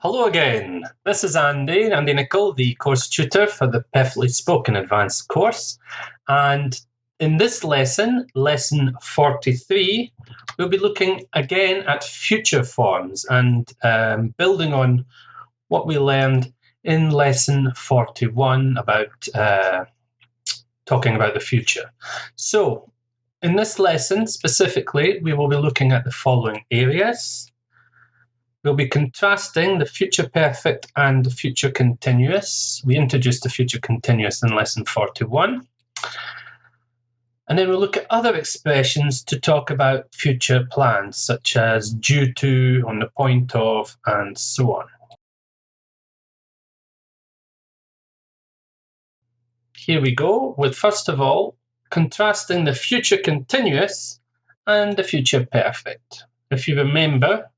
Hello again. This is Andy Nicol, the course tutor for the Perfectly Spoken Advanced course. And in this lesson, lesson 43, we'll be looking again at future forms and building on what we learned in lesson 41 about talking about the future. So in this lesson specifically, we will be looking at the following areas. We'll be contrasting the future perfect and the future continuous. We introduced the future continuous in lesson 41. And then we'll look at other expressions to talk about future plans, such as due to, on the point of, and so on. Here we go with, first of all, contrasting the future continuous and the future perfect. If you remember,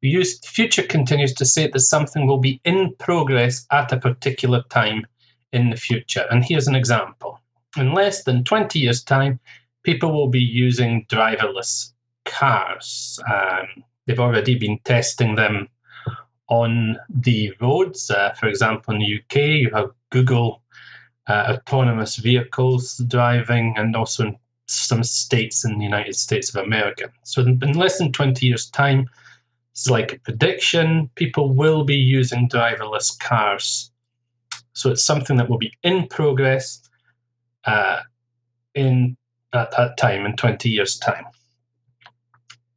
we use future continuous to say that something will be in progress at a particular time in the future. And here's an example. In less than 20 years' time, people will be using driverless cars. They've already been testing them on the roads. For example, in the UK, you have Google autonomous vehicles driving, and also in some states in the United States of America. So in less than 20 years' time, it's like a prediction, people will be using driverless cars. So it's something that will be in progress at that time, in 20 years' time.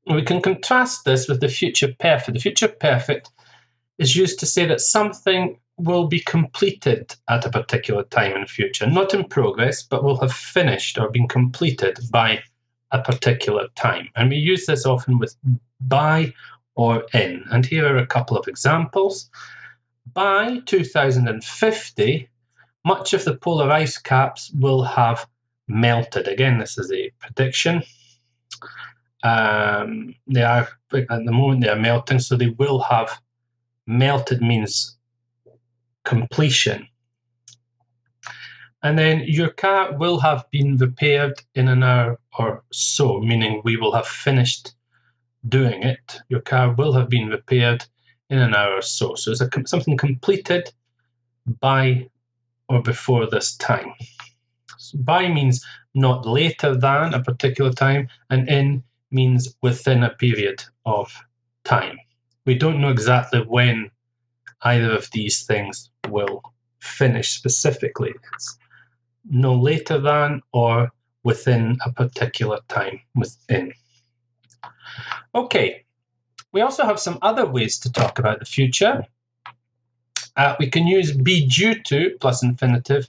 We can contrast this with the future perfect. The future perfect is used to say that something will be completed at a particular time in the future, not in progress, but will have finished or been completed by a particular time. And we use this often with by or in. And here are a couple of examples. By 2050, much of the polar ice caps will have melted. Again, this is a prediction. They are, at the moment, they are melting, so they will have melted means completion. And then your car will have been repaired in an hour or so, meaning we will have finished doing it. Your car will have been repaired in an hour or so. So it's something completed by or before this time. So by means not later than a particular time, and in means within a period of time. We don't know exactly when either of these things will finish specifically. It's no later than or within a particular time within. Okay, we also have some other ways to talk about the future. We can use be due to plus infinitive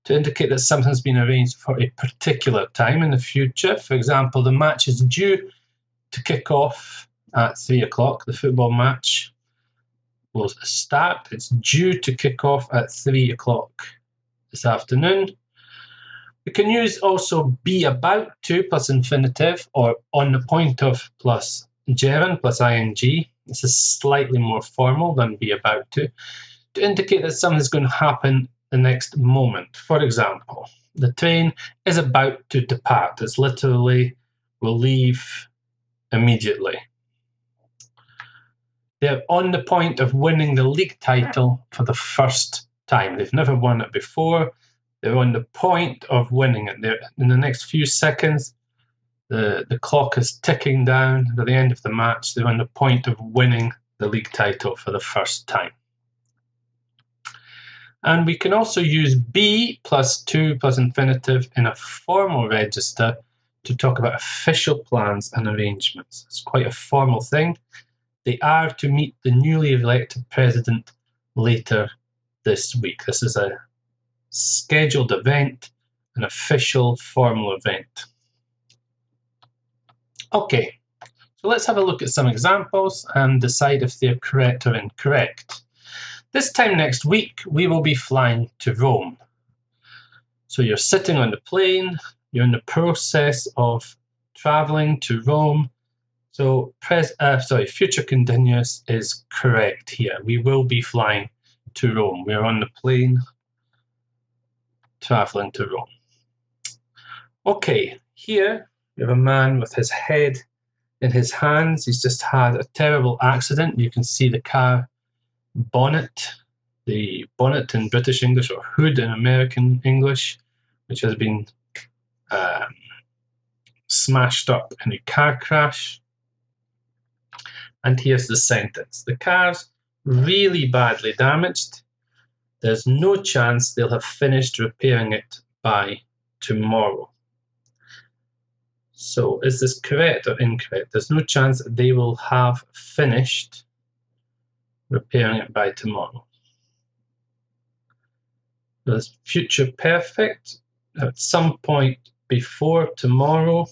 to indicate that something's been arranged for a particular time in the future. For example, the match is due to kick off at 3 o'clock. The football match will start. It's due to kick off at 3 o'clock this afternoon. We can use also be about to plus infinitive, or on the point of plus gerund plus ing. This is slightly more formal than be about to indicate that something's going to happen the next moment. For example, the train is about to depart. It's literally will leave immediately. They're on the point of winning the league title for the first time. They've never won it before. They're on the point of winning it. They're, in the next few seconds, the clock is ticking down. At the end of the match, they're on the point of winning the league title for the first time. And we can also use be plus to plus infinitive in a formal register to talk about official plans and arrangements. It's quite a formal thing. They are to meet the newly elected president later this week. This is a scheduled event, an official formal event. Okay, so let's have a look at some examples and decide if they're correct or incorrect. This time next week, we will be flying to Rome. So you're sitting on the plane, you're in the process of traveling to Rome. So future continuous is correct here. We will be flying to Rome. We're on the plane traveling to Rome. Okay, here we have a man with his head in his hands. He's just had a terrible accident. You can see the car bonnet, the bonnet in British English or hood in American English, which has been smashed up in a car crash. And here's the sentence. The car's really badly damaged. There's no chance they'll have finished repairing it by tomorrow. So is this correct or incorrect? There's no chance they will have finished repairing it by tomorrow. There's future perfect at some point before tomorrow,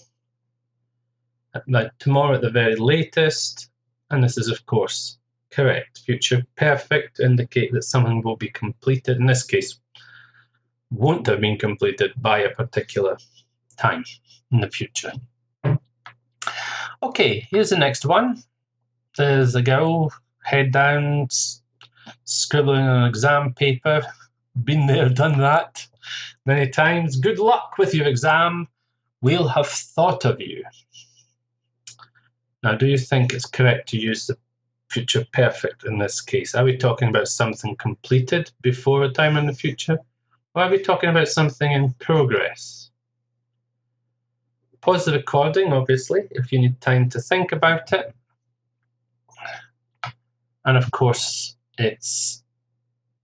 like tomorrow at the very latest, and this is of course correct. Future perfect indicate that something will be completed, in this case won't have been completed by a particular time in the future. Okay, here's the next one. There's a girl, head down, scribbling on an exam paper. Been there, done that many times. Good luck with your exam. We'll have thought of you. Now, do you think it's correct to use the future perfect in this case? Are we talking about something completed before a time in the future? Or are we talking about something in progress? Pause the recording, obviously, if you need time to think about it. And of course, it's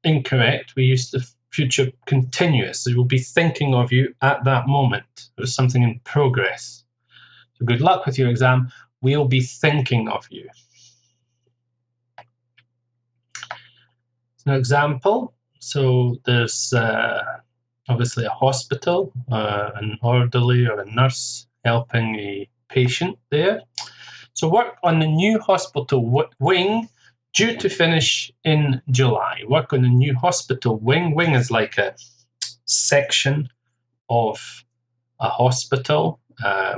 incorrect. We use the future continuous. So we'll be thinking of you at that moment. There's something in progress. So good luck with your exam. We'll be thinking of you. An example. So there's obviously a hospital, an orderly or a nurse helping a patient there. So work on the new hospital wing due to finish in July. Work on the new hospital wing. Wing is like a section of a hospital,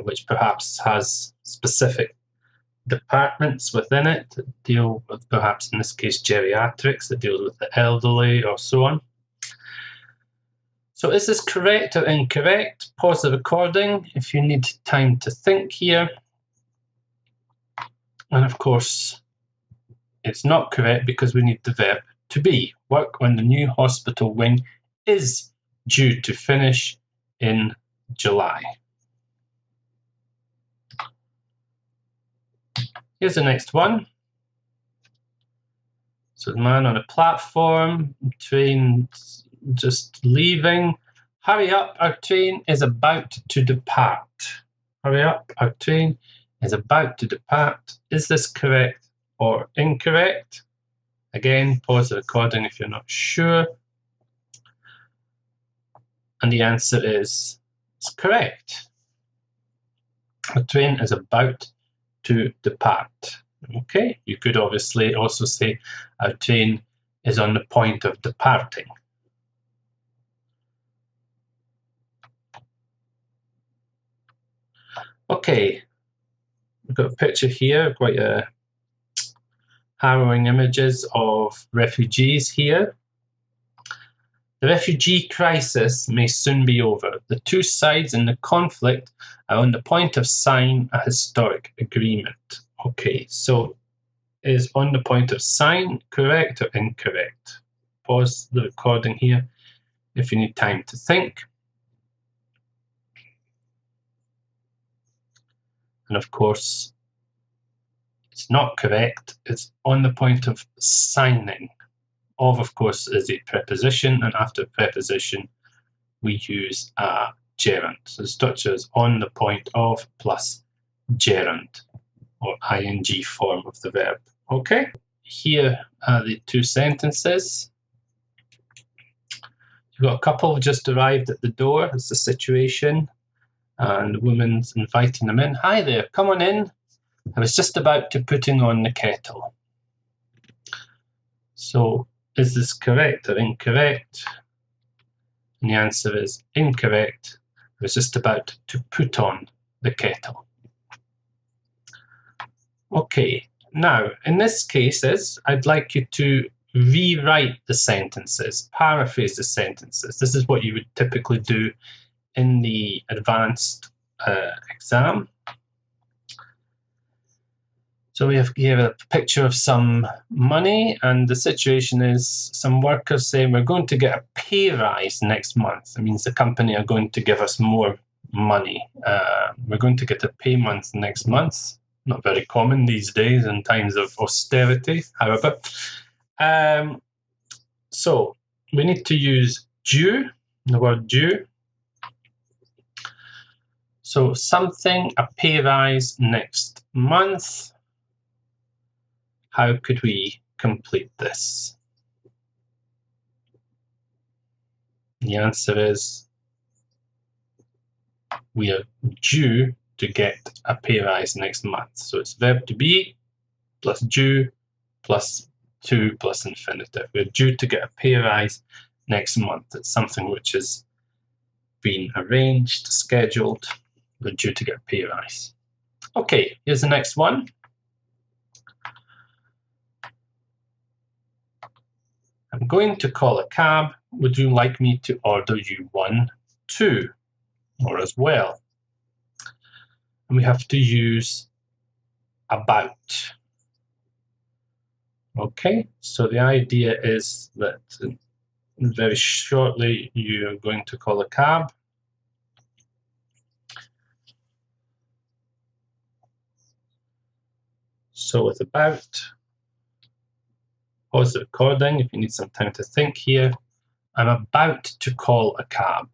which perhaps has specific departments within it that deal with, perhaps in this case, geriatrics, that deals with the elderly or so on. So is this correct or incorrect? Pause the recording if you need time to think here. And of course, it's not correct because we need the verb to be. Work on the new hospital wing is due to finish in July. Here's the next one. So the man on a platform, train just leaving. Hurry up, our train is about to depart. Hurry up, our train is about to depart. Is this correct or incorrect? Again, pause the recording if you're not sure. And the answer is it's correct. The train is about to depart. Okay, you could obviously also say our train is on the point of departing. Okay, we've got a picture here, quite harrowing images of refugees here. The refugee crisis may soon be over. The two sides in the conflict are on the point of signing a historic agreement. Okay, so is on the point of sign correct or incorrect? Pause the recording here if you need time to think. And of course, it's not correct. It's on the point of signing. Of course, is a preposition, and after preposition, we use a gerund. So the structure is on the point of plus gerund, or ing form of the verb. Okay, here are the two sentences. You've got a couple just arrived at the door. It's the situation, and the woman's inviting them in. Hi there, come on in. I was just about to putting on the kettle. So, is this correct or incorrect? And the answer is incorrect. I was just about to put on the kettle. Okay, now in this case, I'd like you to rewrite the sentences, paraphrase the sentences. This is what you would typically do in the advanced exam. So So we have here a picture of some money, and the situation is some workers saying we're going to get a pay rise next month. It means the company are going to give us more money. We're going to get a pay month next month. Not very common these days in times of austerity, however. So we need to use due, the word due. So something, a pay rise next month. How could we complete this? The answer is we are due to get a pay rise next month. So it's verb to be plus due plus to plus infinitive. We're due to get a pay rise next month. It's something which has been arranged, scheduled. We're due to get a pay rise. Okay, here's the next one. I'm going to call a cab. Would you like me to order you one too, or as well? And we have to use about. Okay, so the idea is that very shortly you're going to call a cab. So with about, pause the recording if you need some time to think here. I'm about to call a cab.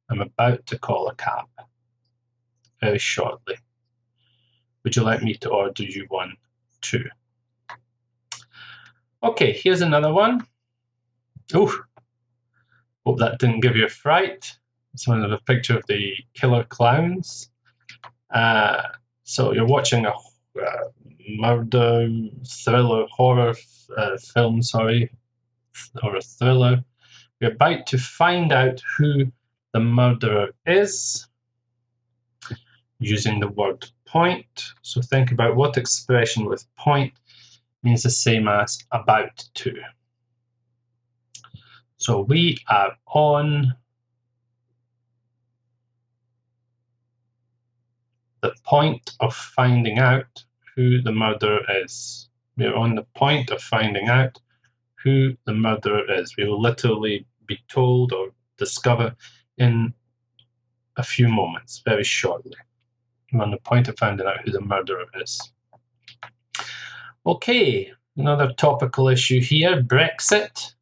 I'm about to call a cab. Very shortly. Would you like me to order you one too? Okay, here's another one. Ooh, hope that didn't give you a fright. It's one of a picture of the killer clowns. So you're watching a murder, thriller, horror film, or a thriller. You're about to find out who the murderer is using the word point. So think about what expression with point means the same as about to. So we are on the point of finding out who the murderer is. We're on the point of finding out who the murderer is. We will literally be told or discover in a few moments, very shortly. We're on the point of finding out who the murderer is. Okay, another topical issue here, Brexit.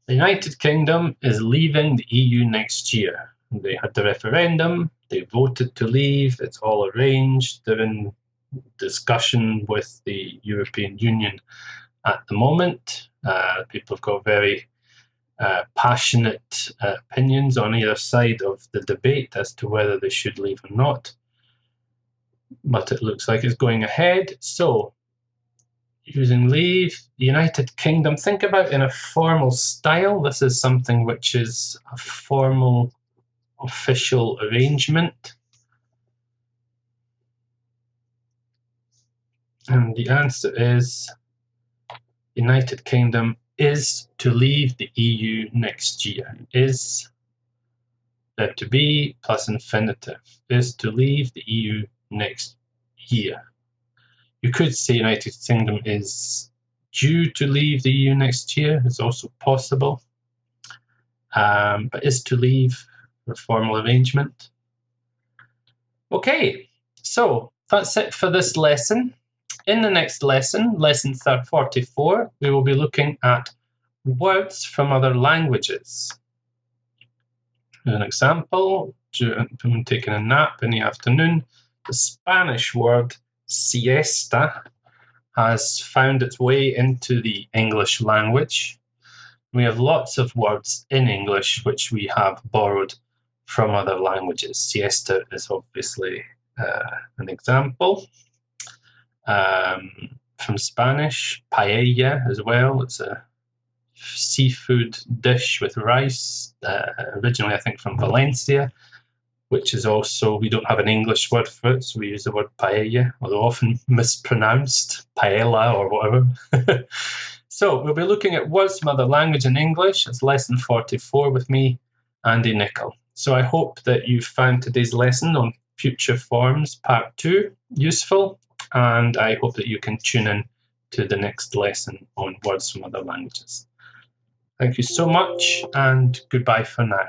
The United Kingdom is leaving the EU next year. They had the referendum, they voted to leave, it's all arranged, they're in discussion with the European Union at the moment. People have got very passionate opinions on either side of the debate as to whether they should leave or not. But it looks like it's going ahead. So, using leave, the United Kingdom, think about in a formal style. This is something which is a formal, official arrangement. And the answer is United Kingdom is to leave the EU next year. Is verb to be plus infinitive. Is to leave the EU next year. You could say United Kingdom is due to leave the EU next year. It's also possible. But is to leave a formal arrangement. Okay, so that's it for this lesson. In the next lesson, lesson 44, we will be looking at words from other languages. An example, when taking a nap in the afternoon, the Spanish word siesta has found its way into the English language. We have lots of words in English which we have borrowed from other languages. Siesta is obviously an example. From Spanish, paella as well. It's a seafood dish with rice, originally I think from Valencia, which is also, we don't have an English word for it, so we use the word paella, although often mispronounced, paella or whatever. So we'll be looking at words from other language in English. It's lesson 44 with me, Andy Nicol. So I hope that you found today's lesson on future forms, part 2, useful. and I hope that you can tune in to the next lesson on words from other languages. Thank you so much, and goodbye for now.